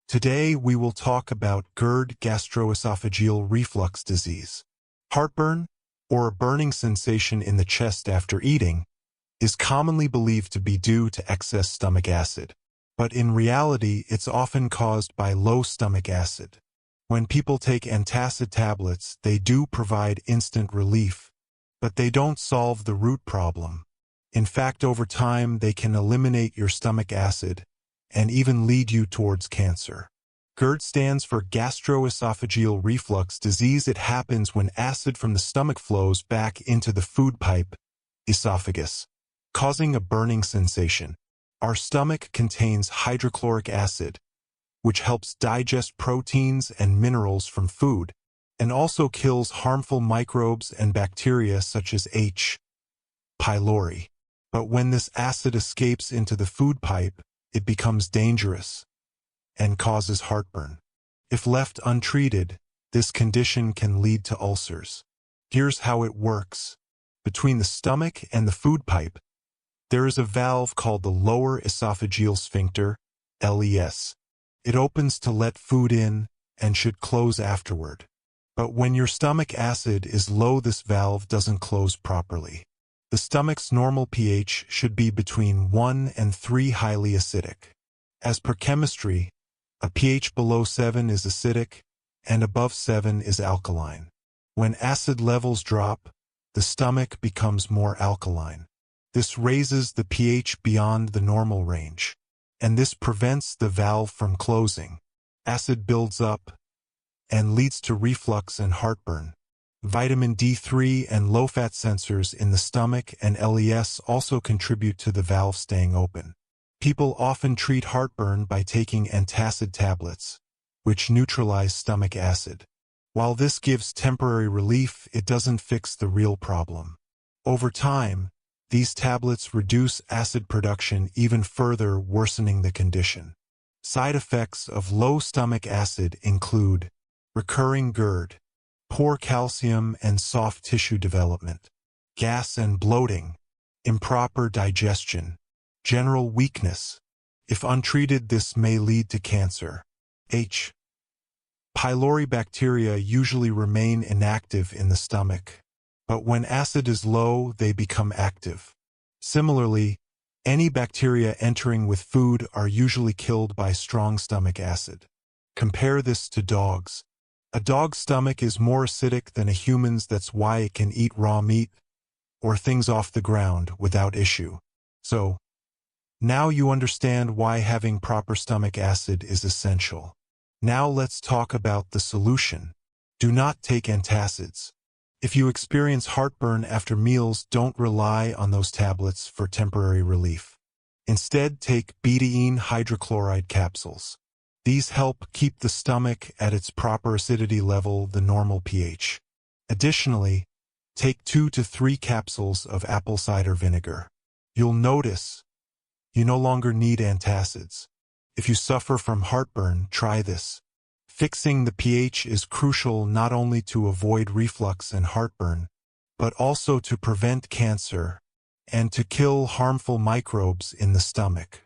Today we will talk about GERD, gastroesophageal reflux disease. Heartburn, or a burning sensation in the chest after eating, is commonly believed to be due to excess stomach acid. But in reality, it's often caused by low stomach acid. When people take antacid tablets, they do provide instant relief, but they don't solve the root problem. In fact, over time, they can eliminate your stomach acid and even lead you towards cancer. GERD stands for gastroesophageal reflux disease. It happens when acid from the stomach flows back into the food pipe, esophagus, causing a burning sensation. Our stomach contains hydrochloric acid, which helps digest proteins and minerals from food, and also kills harmful microbes and bacteria such as H. pylori. But when this acid escapes into the food pipe, it becomes dangerous and causes heartburn. If left untreated, this condition can lead to ulcers. Here's how it works. Between the stomach and the food pipe, there is a valve called the lower esophageal sphincter, LES. It opens to let food in and should close afterward. But when your stomach acid is low, this valve doesn't close properly. The stomach's normal pH should be between 1 and 3 highly acidic. As per chemistry, a pH below 7 is acidic and above 7 is alkaline. When acid levels drop, the stomach becomes more alkaline. This raises the pH beyond the normal range, and this prevents the valve from closing. Acid builds up and leads to reflux and heartburn. Vitamin D3 and low-fat sensors in the stomach and LES also contribute to the valve staying open. People often treat heartburn by taking antacid tablets, which neutralize stomach acid. While this gives temporary relief, it doesn't fix the real problem. Over time, these tablets reduce acid production even further, worsening the condition. Side effects of low stomach acid include recurring GERD, poor calcium and soft tissue development, gas and bloating, improper digestion, general weakness. If untreated, this may lead to cancer. H. pylori bacteria usually remain inactive in the stomach, but when acid is low, they become active. Similarly, any bacteria entering with food are usually killed by strong stomach acid. Compare this to dogs. A dog's stomach is more acidic than a human's. That's why it can eat raw meat or things off the ground without issue. So, now you understand why having proper stomach acid is essential. Now let's talk about the solution. Do not take antacids. If you experience heartburn after meals, don't rely on those tablets for temporary relief. Instead, take betaine hydrochloride capsules. These help keep the stomach at its proper acidity level, the normal pH. Additionally, take 2 to 3 capsules of apple cider vinegar. You'll notice you no longer need antacids. If you suffer from heartburn, try this. Fixing the pH is crucial not only to avoid reflux and heartburn, but also to prevent cancer and to kill harmful microbes in the stomach.